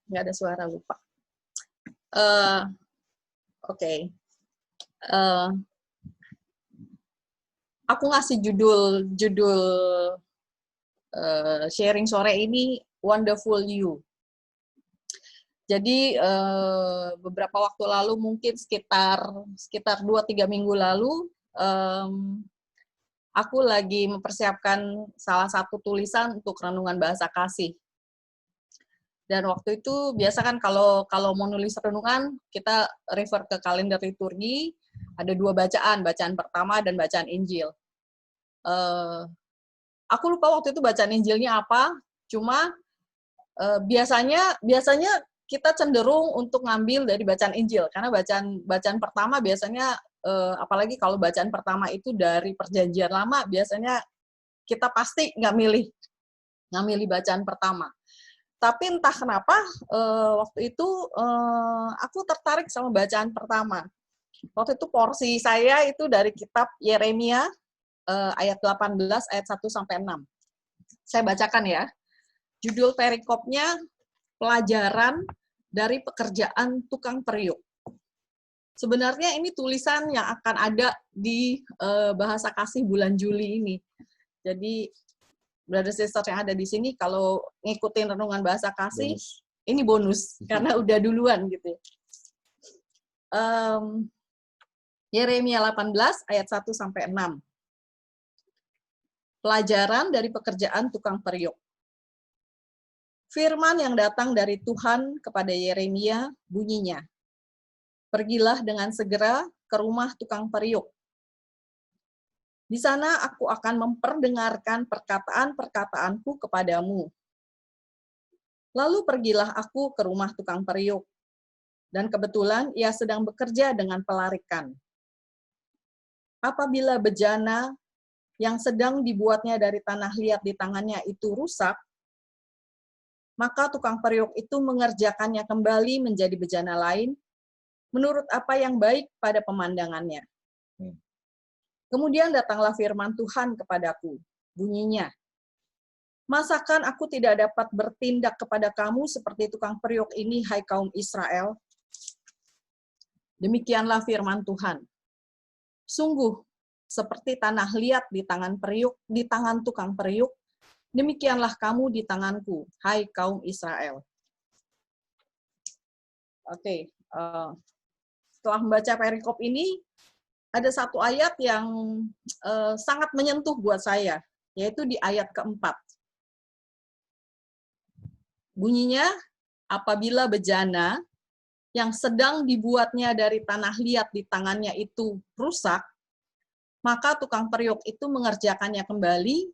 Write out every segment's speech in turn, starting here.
Nggak ada suara, lupa. Oke. Aku ngasih judul sharing sore ini Wonderful You. Jadi beberapa waktu lalu, mungkin sekitar 2-3 minggu lalu, aku lagi mempersiapkan salah satu tulisan untuk renungan bahasa kasih. Dan waktu itu biasa kan kalau mau nulis renungan, kita refer ke kalender liturgi, ada 2 bacaan pertama dan bacaan Injil. Aku lupa waktu itu bacaan Injilnya apa, cuma biasanya kita cenderung untuk ngambil dari bacaan Injil, karena bacaan pertama biasanya, apalagi kalau bacaan pertama itu dari Perjanjian Lama, biasanya kita pasti nggak milih bacaan pertama. Tapi entah kenapa waktu itu aku tertarik sama bacaan pertama. Waktu itu porsi saya itu dari kitab Yeremia ayat 18 ayat 1 sampai 6. Saya bacakan ya. Judul perikopnya pelajaran dari pekerjaan tukang periuk. Sebenarnya ini tulisan yang akan ada di bahasa kasih bulan Juli ini. Jadi brother sister yang ada di sini, kalau ngikutin renungan bahasa kasih, ini bonus karena udah duluan gitu. Yeremia 18 ayat 1 sampai 6. Pelajaran dari pekerjaan tukang periuk. Firman yang datang dari Tuhan kepada Yeremia bunyinya, pergilah dengan segera ke rumah tukang periuk. Di sana aku akan memperdengarkan perkataan-perkataanku kepadamu. Lalu pergilah aku ke rumah tukang periuk, dan kebetulan ia sedang bekerja dengan pelarikan. Apabila bejana yang sedang dibuatnya dari tanah liat di tangannya itu rusak, maka tukang periuk itu mengerjakannya kembali menjadi bejana lain, menurut apa yang baik pada pemandangannya. Kemudian datanglah firman Tuhan kepadaku, bunyinya, masakan aku tidak dapat bertindak kepada kamu seperti tukang periuk ini, hai kaum Israel? Demikianlah firman Tuhan. Sungguh, seperti tanah liat di tangan tukang periuk, demikianlah kamu di tanganku, hai kaum Israel. Oke, setelah membaca perikop ini, ada satu ayat yang sangat menyentuh buat saya, yaitu di ayat keempat. Bunyinya, apabila bejana yang sedang dibuatnya dari tanah liat di tangannya itu rusak, maka tukang periuk itu mengerjakannya kembali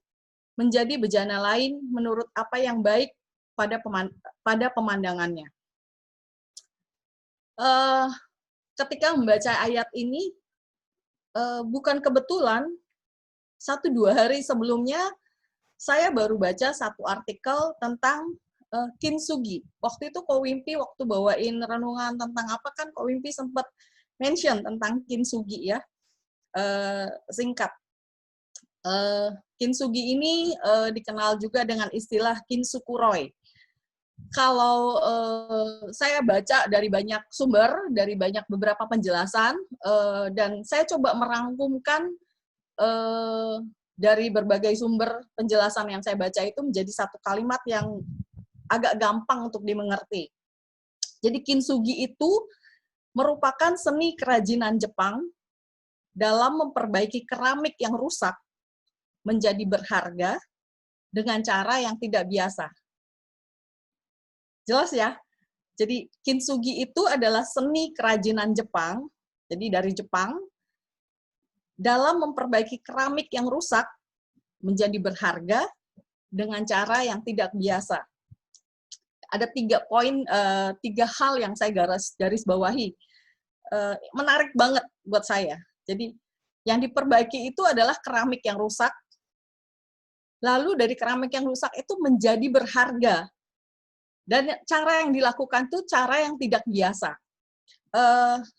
menjadi bejana lain menurut apa yang baik pada pemandangannya. Ketika membaca ayat ini, bukan kebetulan, 1-2 hari sebelumnya, saya baru baca satu artikel tentang kintsugi. Waktu itu Ko Wimpi waktu bawain renungan tentang apa kan, Ko Wimpi sempat mention tentang kintsugi ya, singkat. Kintsugi ini dikenal juga dengan istilah kintsukuroi. Kalau saya baca dari banyak sumber, dari beberapa penjelasan, dan saya coba merangkumkan dari berbagai sumber penjelasan yang saya baca itu menjadi satu kalimat yang agak gampang untuk dimengerti. Jadi kintsugi itu merupakan seni kerajinan Jepang dalam memperbaiki keramik yang rusak menjadi berharga dengan cara yang tidak biasa. Jelas ya? Jadi kintsugi itu adalah seni kerajinan Jepang, jadi dari Jepang, dalam memperbaiki keramik yang rusak menjadi berharga dengan cara yang tidak biasa. Ada 3 poin, 3 hal yang saya garis bawahi. Menarik banget buat saya. Jadi yang diperbaiki itu adalah keramik yang rusak, lalu dari keramik yang rusak itu menjadi berharga. Dan cara yang dilakukan tuh cara yang tidak biasa.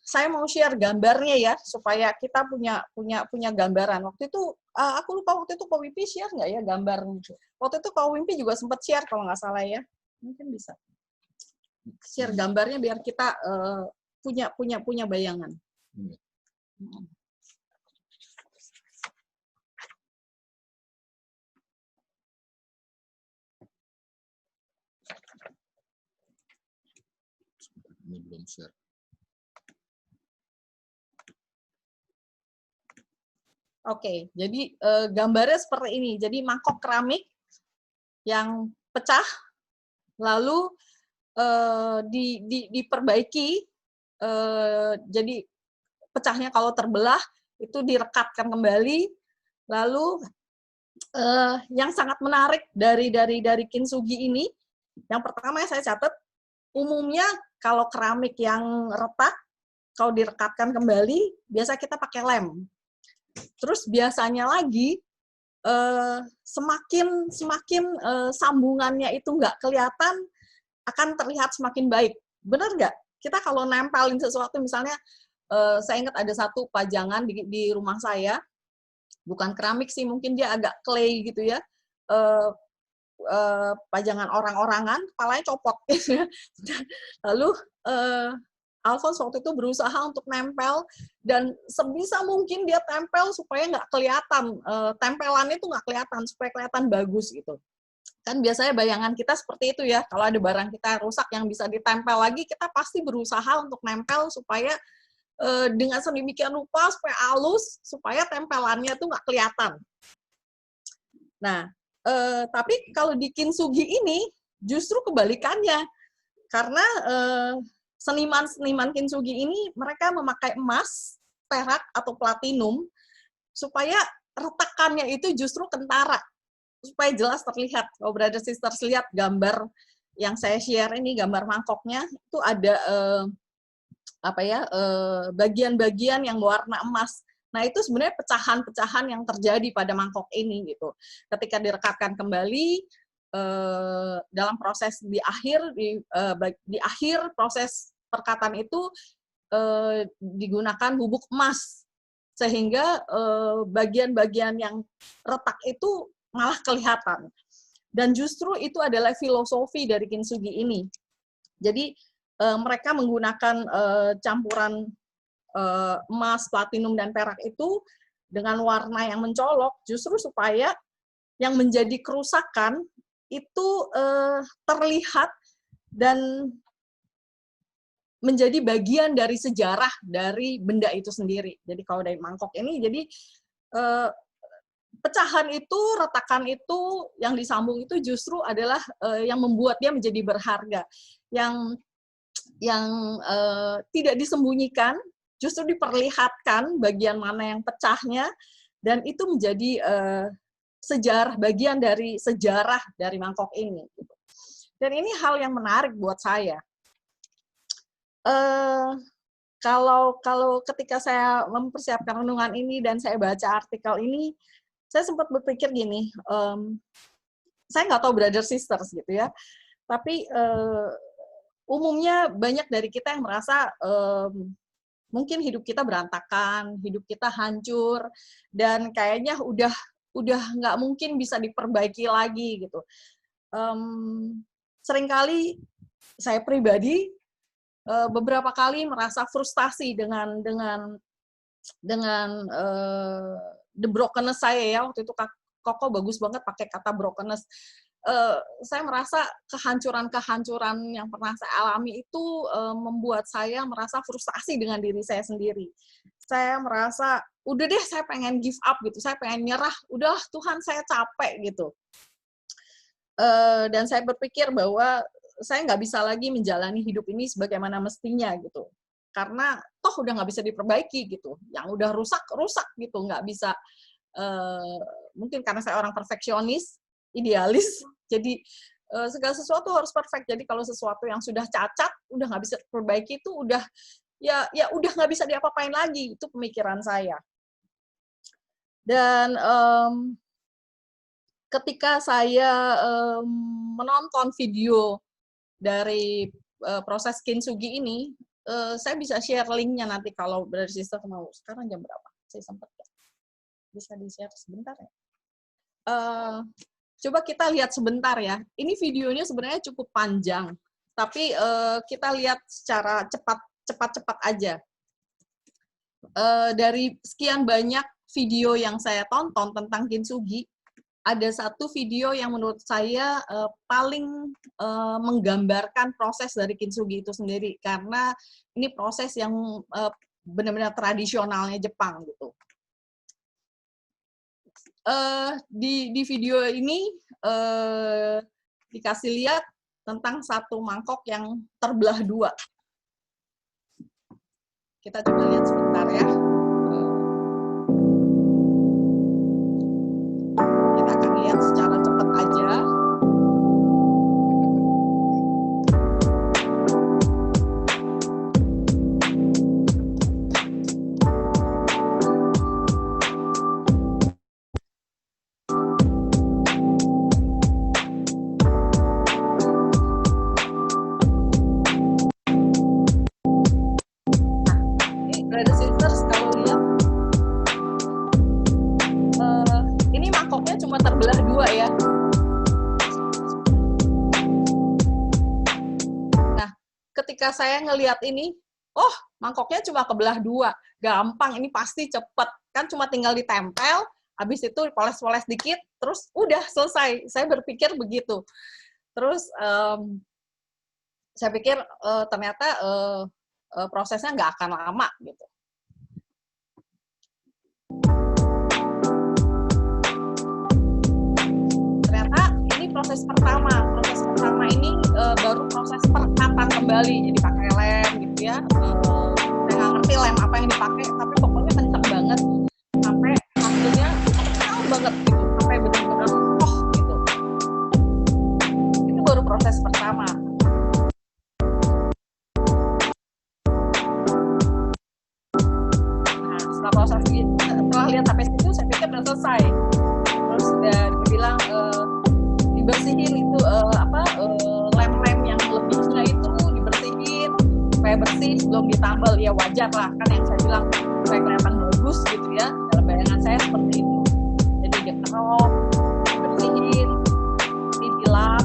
Saya mau share gambarnya ya, supaya kita punya gambaran. Waktu itu, aku lupa waktu itu Ko Wimpi share nggak ya gambar. Waktu itu Ko Wimpi juga sempat share kalau nggak salah ya. Mungkin bisa. share gambarnya biar kita punya bayangan. Ini belum share. Oke, jadi gambarnya seperti ini. Jadi mangkok keramik yang pecah, lalu diperbaiki. Jadi pecahnya kalau terbelah itu direkatkan kembali. Lalu yang sangat menarik dari kintsugi ini, yang pertama yang saya catat, umumnya kalau keramik yang retak, kalau direkatkan kembali, biasa kita pakai lem. Terus biasanya lagi semakin sambungannya itu nggak kelihatan, akan terlihat semakin baik. Benar nggak? Kita kalau nempelin sesuatu, misalnya saya ingat ada satu pajangan di rumah saya, bukan keramik sih, mungkin dia agak clay gitu ya, pajangan orang-orangan, kepalanya copot. Lalu Alphonse waktu itu berusaha untuk nempel, dan sebisa mungkin dia tempel supaya nggak kelihatan, tempelannya itu nggak kelihatan, supaya kelihatan bagus gitu. Kan biasanya bayangan kita seperti itu ya, kalau ada barang kita rusak yang bisa ditempel lagi, kita pasti berusaha untuk nempel supaya dengan sedemikian rupa, supaya halus, supaya tempelannya tuh nggak kelihatan. Nah, tapi kalau di kintsugi ini, justru kebalikannya. Karena seniman-seniman kintsugi ini mereka memakai emas, perak, atau platinum supaya retakannya itu justru kentara, supaya jelas terlihat. Kalau brother sisters lihat gambar yang saya share ini, gambar mangkoknya itu ada bagian-bagian yang warna emas. Nah, itu sebenarnya pecahan-pecahan yang terjadi pada mangkok ini gitu. Ketika direkatkan kembali, dalam proses di akhir proses perkatan itu digunakan bubuk emas, sehingga bagian-bagian yang retak itu malah kelihatan. Dan justru itu adalah filosofi dari kintsugi ini. Jadi mereka menggunakan campuran emas, platinum, dan perak itu dengan warna yang mencolok, justru supaya yang menjadi kerusakan itu terlihat dan menjadi bagian dari sejarah dari benda itu sendiri. Jadi kalau dari mangkok ini, jadi pecahan itu, retakan itu, yang disambung itu justru adalah yang membuat dia menjadi berharga. Yang tidak disembunyikan, justru diperlihatkan bagian mana yang pecahnya, dan itu menjadi sejarah, bagian dari sejarah dari mangkok ini. Dan ini hal yang menarik buat saya. Kalau ketika saya mempersiapkan renungan ini dan saya baca artikel ini, saya sempat berpikir gini, saya nggak tahu brother sisters gitu ya, tapi umumnya banyak dari kita yang merasa mungkin hidup kita berantakan, hidup kita hancur, dan kayaknya udah nggak mungkin bisa diperbaiki lagi gitu. Seringkali saya pribadi beberapa kali merasa frustasi dengan the brokenness saya ya. Waktu itu Koko bagus banget pakai kata brokenness. Saya merasa kehancuran-kehancuran yang pernah saya alami itu membuat saya merasa frustasi dengan diri saya sendiri. Saya merasa, udah deh, saya pengen give up gitu, saya pengen nyerah, udah Tuhan, saya capek gitu. Dan saya berpikir bahwa saya nggak bisa lagi menjalani hidup ini sebagaimana mestinya gitu. Karena toh udah nggak bisa diperbaiki gitu. Yang udah rusak gitu, nggak bisa. Mungkin karena saya orang perfeksionis, idealis, jadi segala sesuatu harus perfect. Jadi kalau sesuatu yang sudah cacat, udah nggak bisa diperbaiki, itu udah ya udah nggak bisa diapa-apain lagi. Itu pemikiran saya. Dan ketika saya menonton video dari proses kintsugi ini, saya bisa share linknya nanti kalau dari sister mau. Sekarang jam berapa? Saya sempat ya. Bisa di-share sebentar ya. Coba kita lihat sebentar ya. Ini videonya sebenarnya cukup panjang, tapi kita lihat secara cepat-cepat aja. Dari sekian banyak video yang saya tonton tentang kintsugi, ada satu video yang menurut saya paling menggambarkan proses dari kintsugi itu sendiri, karena ini proses yang benar-benar tradisionalnya Jepang gitu. Di video ini dikasih lihat tentang satu mangkok yang terbelah dua. Kita coba lihat sebentar ya. Kita akan lihat secara cepat aja. Brother Sisters, kalau lihat ini mangkoknya cuma terbelah dua ya. Nah, ketika saya ngelihat ini, oh mangkoknya cuma kebelah dua, gampang, ini pasti cepet, kan cuma tinggal ditempel, habis itu poles-poles dikit, terus udah selesai. Saya berpikir begitu. Terus saya pikir ternyata prosesnya nggak akan lama gitu. Ternyata ini proses pertama. Proses pertama ini baru proses perekatan kembali, jadi pakai lem gitu ya. Saya nggak ngerti lem apa yang dipakai, tapi pokoknya kenceng banget sampai hasilnya kencang banget gitu, sampai benar-benar gitu. Itu baru proses pertama. Setelah lihat sampai situ, saya pikir udah selesai. Terus dia bilang dibersihin itu lem-lem yang lebihnya itu dibersihin supaya bersih sebelum ditambal. Ya wajar lah, kan yang saya bilang supaya kelihatan bagus gitu ya. Dalam bayangan saya seperti itu. Jadi dikerok, dibersihin, dilap.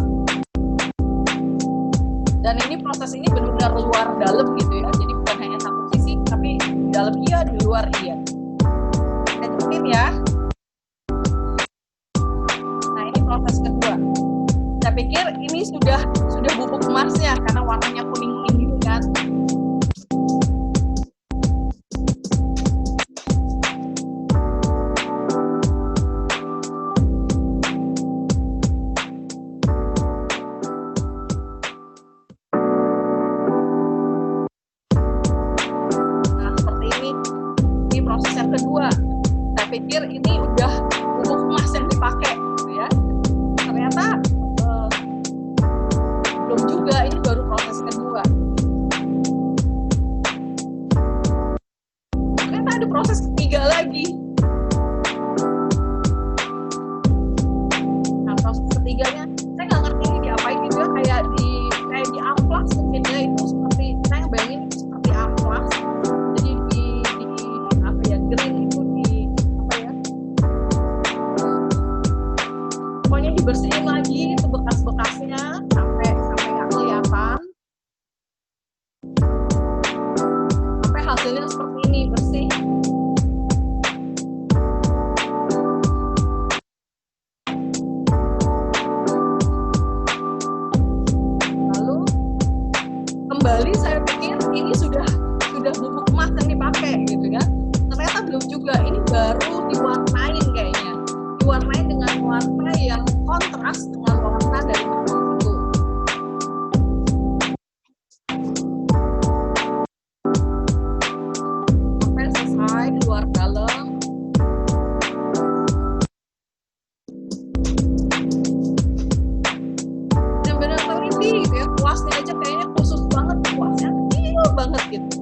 Dan ini proses ini benar-benar luar dalam gitu ya. Jadi bukan hanya satu sisi, tapi di dalam iya, di luar iya. Ya. Nah, ini proses kedua. Saya pikir ini sudah bubuk emasnya karena warnanya kuning-kuning gitu kan. Nah, seperti ini. Ini proses yang kedua. Saya pikir ini udah bubuk emas yang dipakai, gitu ya. Ternyata belum juga, ini baru proses kedua. Ternyata ada proses ketiga lagi. Nah, proses ketiganya, saya nggak ngerti ini diapain juga, kayak di amplas mungkin ya, itu seperti, saya bayangin itu seperti amplas. Jadi di apa ya, green itu dibersihin lagi itu bekas-bekasnya sampai nggak kelihatan, sampai hasilnya seperti ini, bersih. Lalu kembali saya pikir ini sudah bubuk emas yang dipakai gitu ya. Ternyata belum juga, ini baru diwarnain kayaknya. Diwarnain dengan warna yang kontras dengan warna dari mangkok itu. Sampai selesai, luar dalam. Benar-benar teliti gitu ya, kuasnya aja kayaknya khusus banget, kuasnya kecil banget gitu.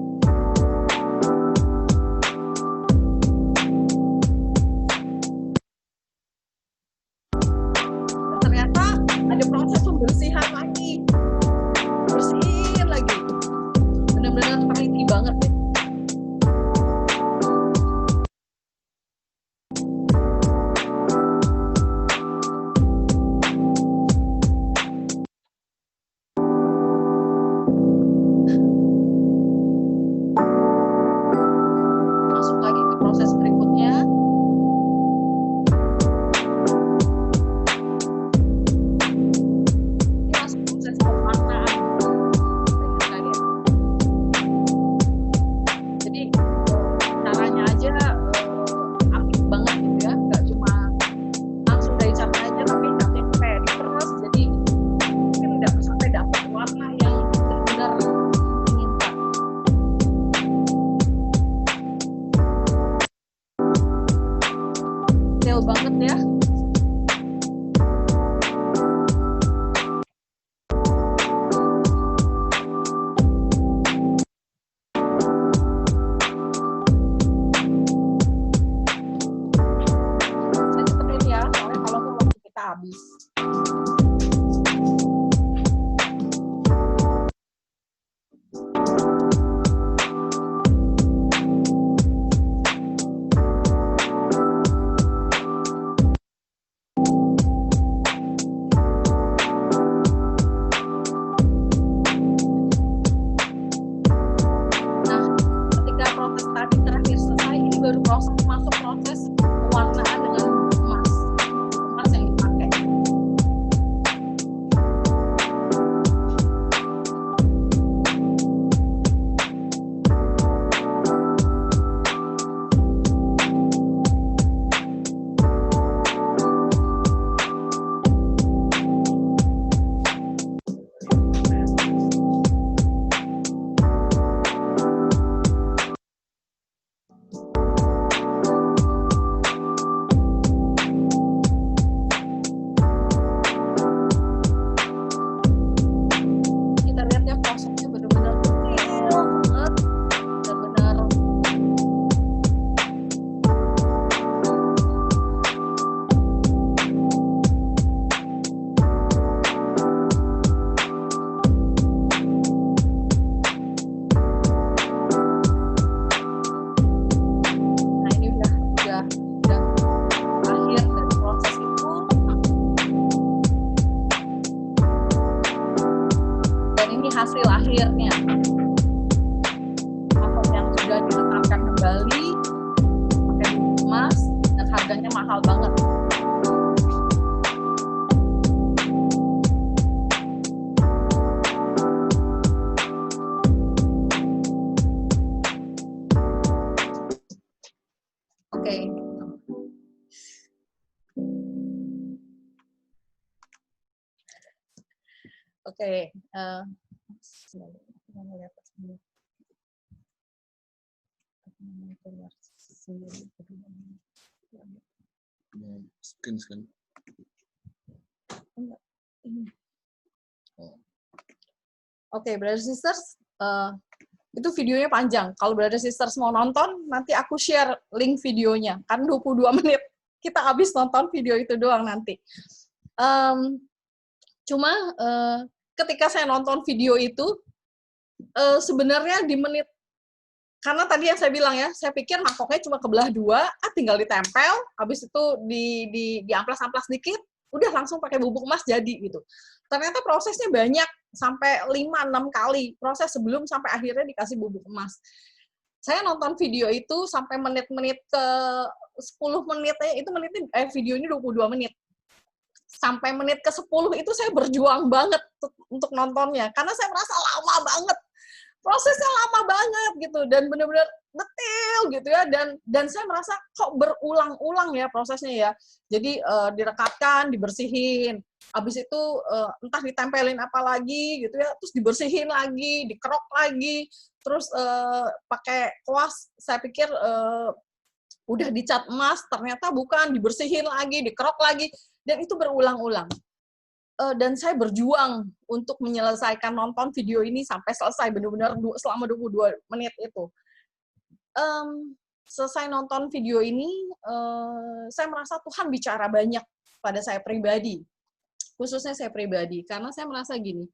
Ada proses pembersihan lagi, bersihin lagi, benar-benar teliti banget deh. ini hasil akhirnya. Otot yang sudah ditetapkan kembali pakai bubuk emas dan harganya mahal banget. Oke. Oke, Screen. Oke, Brother Sisters, itu videonya panjang. Kalau Brother Sisters mau nonton, nanti aku share link videonya. Kan 22 menit. Kita habis nonton video itu doang nanti. Cuma ketika saya nonton video itu, sebenarnya di menit, karena tadi yang saya bilang ya, saya pikir mangkoknya cuma kebelah dua, tinggal ditempel, habis itu diamplas-amplas dikit, udah langsung pakai bubuk emas jadi gitu. Ternyata prosesnya banyak, sampai 5-6 kali proses sebelum sampai akhirnya dikasih bubuk emas. Saya nonton video itu sampai menit-menit ke 10 menitnya, itu videonya 22 menit. Sampai menit ke 10 itu saya berjuang banget untuk nontonnya, karena saya merasa lama banget. Prosesnya lama banget gitu, dan benar-benar detail gitu ya, dan saya merasa kok berulang-ulang ya prosesnya ya. Jadi direkatkan, dibersihin, habis itu entah ditempelin apa lagi gitu ya, terus dibersihin lagi, dikerok lagi, terus pakai kuas, saya pikir udah dicat emas, ternyata bukan, dibersihin lagi, dikerok lagi, dan itu berulang-ulang. Dan saya berjuang untuk menyelesaikan nonton video ini sampai selesai, benar-benar selama 22 menit itu. Selesai nonton video ini, saya merasa Tuhan bicara banyak pada saya pribadi, khususnya saya pribadi, karena saya merasa gini,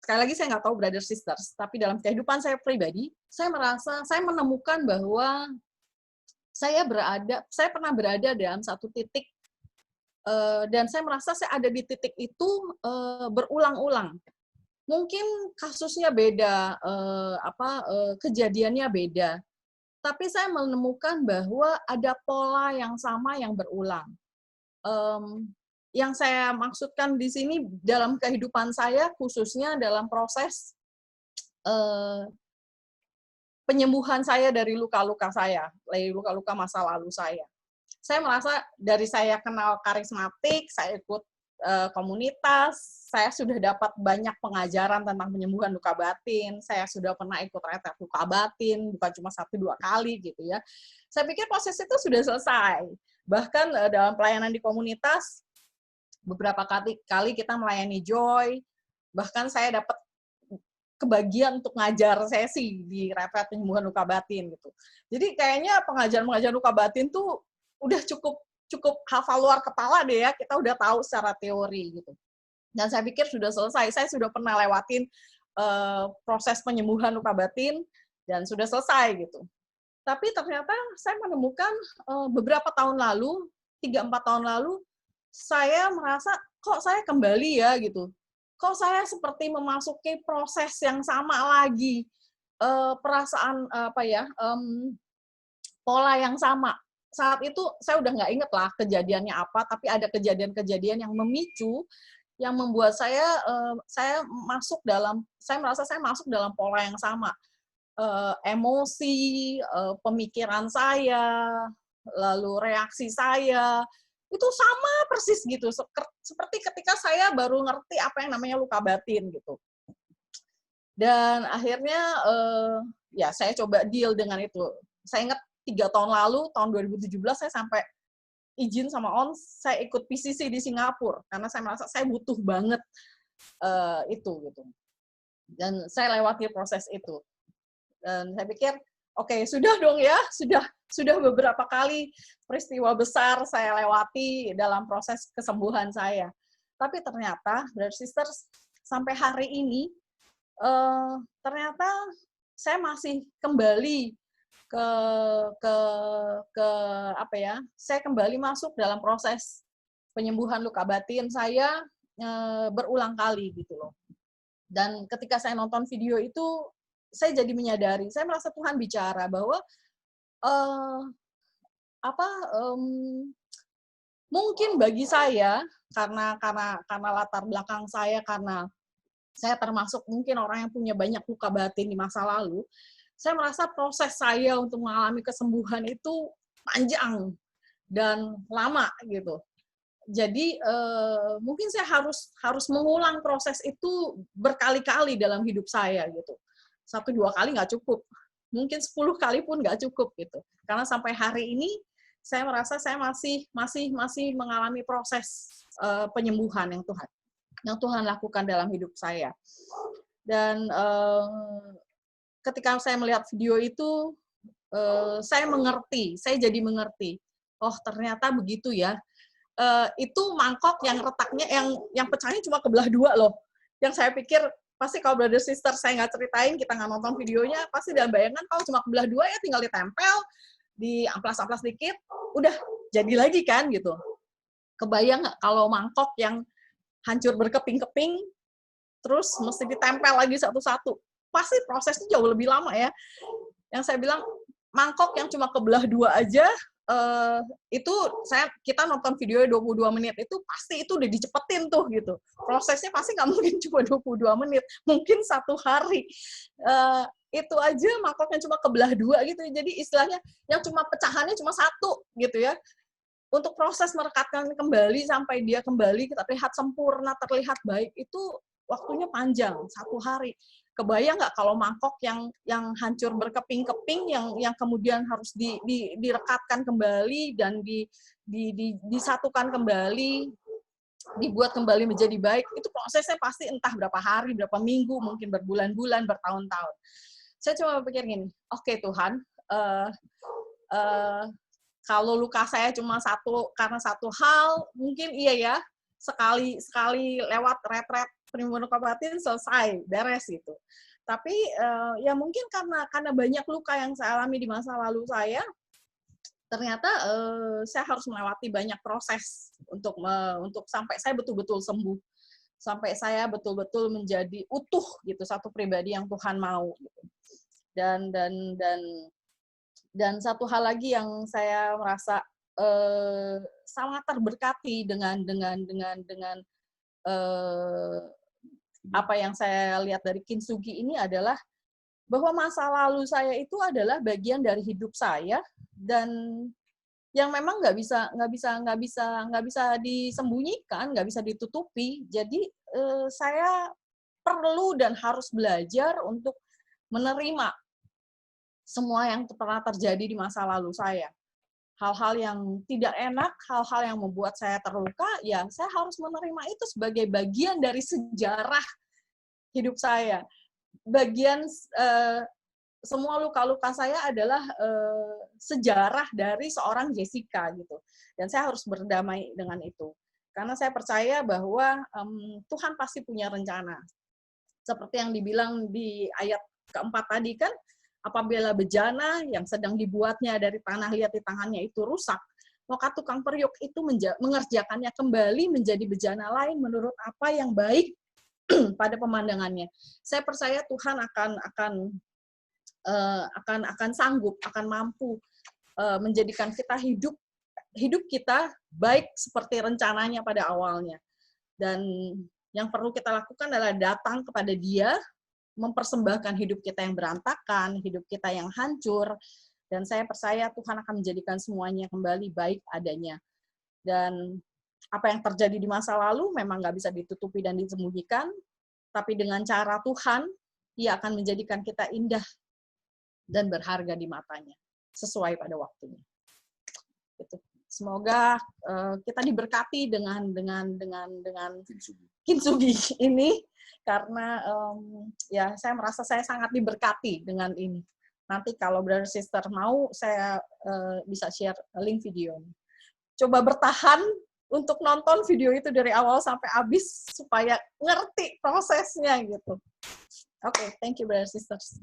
sekali lagi saya nggak tahu Brother Sisters, tapi dalam kehidupan saya pribadi, saya merasa, saya menemukan bahwa saya pernah berada dalam satu titik, dan saya merasa saya ada di titik itu berulang-ulang. Mungkin kasusnya beda, kejadiannya beda, tapi saya menemukan bahwa ada pola yang sama yang berulang. Yang saya maksudkan di sini dalam kehidupan saya, khususnya dalam proses penyembuhan saya dari luka-luka saya, dari luka-luka masa lalu saya. Saya merasa dari saya kenal karismatik, saya ikut komunitas, saya sudah dapat banyak pengajaran tentang penyembuhan luka batin, saya sudah pernah ikut retret luka batin, bukan cuma 1-2 kali gitu ya. Saya pikir proses itu sudah selesai. Bahkan dalam pelayanan di komunitas, beberapa kali kita melayani Joy, bahkan saya dapat kebagian untuk ngajar sesi di retret penyembuhan luka batin gitu. Jadi kayaknya pengajaran luka batin tuh udah cukup hafal luar kepala deh ya, kita udah tahu secara teori gitu. Dan saya pikir sudah selesai, saya sudah pernah lewatin proses penyembuhan luka batin dan sudah selesai gitu. Tapi ternyata saya menemukan beberapa tahun lalu, 3-4 tahun lalu, saya merasa kok saya kembali ya gitu. Kok saya seperti memasuki proses yang sama lagi, perasaan pola yang sama. Saat itu saya udah nggak inget lah kejadiannya apa, tapi ada kejadian-kejadian yang memicu, yang membuat saya merasa saya masuk dalam pola yang sama. Emosi, pemikiran saya, lalu reaksi saya, itu sama persis gitu, seperti ketika saya baru ngerti apa yang namanya luka batin gitu. Dan akhirnya ya saya coba deal dengan itu. Saya ingat 3 tahun lalu, tahun 2017, saya sampai izin sama saya ikut PCC di Singapura, karena saya merasa saya butuh banget itu gitu. Dan saya lewati proses itu. Dan saya pikir, oke, sudah dong ya, sudah beberapa kali peristiwa besar saya lewati dalam proses kesembuhan saya. Tapi ternyata, Brother Sisters, sampai hari ini, ternyata saya masih kembali saya kembali masuk dalam proses penyembuhan luka batin saya, berulang kali gitu loh. Dan ketika saya nonton video itu, saya jadi menyadari, saya merasa Tuhan bicara bahwa mungkin bagi saya karena latar belakang saya, karena saya termasuk mungkin orang yang punya banyak luka batin di masa lalu, saya merasa proses saya untuk mengalami kesembuhan itu panjang dan lama gitu. Jadi mungkin saya harus mengulang proses itu berkali-kali dalam hidup saya gitu. 1-2 kali nggak cukup, mungkin 10 kali pun nggak cukup gitu. Karena sampai hari ini saya merasa saya masih mengalami proses penyembuhan yang Tuhan lakukan dalam hidup saya. Dan ketika saya melihat video itu, saya jadi mengerti. Oh ternyata begitu ya. Itu mangkok yang retaknya, yang pecahnya cuma kebelah 2 loh. Yang saya pikir pasti kalau brother sister saya nggak ceritain, kita nggak nonton videonya, pasti dalam bayangan kalau cuma kebelah 2 ya tinggal ditempel, di amplas-amplas dikit, udah jadi lagi kan gitu. Kebayang nggak kalau mangkok yang hancur berkeping-keping, terus mesti ditempel lagi satu-satu. Pasti prosesnya jauh lebih lama ya. Yang saya bilang, mangkok yang cuma kebelah 2 aja, itu kita nonton videonya 22 menit, itu pasti itu udah dicepetin tuh gitu. Prosesnya pasti nggak mungkin cuma 22 menit, mungkin 1 hari. Itu aja mangkoknya cuma kebelah 2 gitu. Jadi istilahnya yang cuma pecahannya cuma 1 gitu ya. Untuk proses merekatkan kembali sampai dia kembali terlihat sempurna, terlihat baik, itu waktunya panjang, 1 hari. Kebayang nggak kalau mangkok yang hancur berkeping-keping, yang kemudian harus direkatkan kembali dan disatukan kembali, dibuat kembali menjadi baik, itu prosesnya pasti entah berapa hari, berapa minggu, mungkin berbulan-bulan, bertahun-tahun. Saya cuma berpikir gini, oke Tuhan, kalau luka saya cuma karena satu hal, mungkin iya ya, sekali lewat retret penyembuhan luka batin selesai, beres gitu. Tapi ya mungkin karena banyak luka yang saya alami di masa lalu saya, ternyata saya harus melewati banyak proses untuk sampai saya betul-betul sembuh, sampai saya betul-betul menjadi utuh gitu, satu pribadi yang Tuhan mau. Gitu. Dan satu hal lagi yang saya merasa sangat terberkati dengan apa yang saya lihat dari Kintsugi ini adalah bahwa masa lalu saya itu adalah bagian dari hidup saya, dan yang memang nggak bisa disembunyikan, nggak bisa ditutupi. Jadi saya perlu dan harus belajar untuk menerima semua yang pernah terjadi di masa lalu saya. Hal-hal yang tidak enak, hal-hal yang membuat saya terluka, ya saya harus menerima itu sebagai bagian dari sejarah hidup saya. Semua luka-luka saya adalah sejarah dari seorang Jessica gitu. Dan saya harus berdamai dengan itu. Karena saya percaya bahwa Tuhan pasti punya rencana. Seperti yang dibilang di ayat keempat tadi kan, apabila bejana yang sedang dibuatnya dari tanah liat di tangannya itu rusak, maka tukang periuk itu mengerjakannya kembali menjadi bejana lain menurut apa yang baik pada pemandangannya. Saya percaya Tuhan akan sanggup, akan mampu menjadikan kita hidup kita baik seperti rencananya pada awalnya. Dan yang perlu kita lakukan adalah datang kepada Dia, mempersembahkan hidup kita yang berantakan, hidup kita yang hancur, dan saya percaya Tuhan akan menjadikan semuanya kembali baik adanya. Dan apa yang terjadi di masa lalu memang nggak bisa ditutupi dan disembunyikan, tapi dengan cara Tuhan, Ia akan menjadikan kita indah dan berharga di matanya, sesuai pada waktunya. Gitu. Semoga kita diberkati dengan Kintsugi ini, karena ya saya merasa saya sangat diberkati dengan ini. Nanti kalau brother sister mau, saya bisa share link video. Coba bertahan untuk nonton video itu dari awal sampai habis supaya ngerti prosesnya gitu. Oke, thank you brother sisters.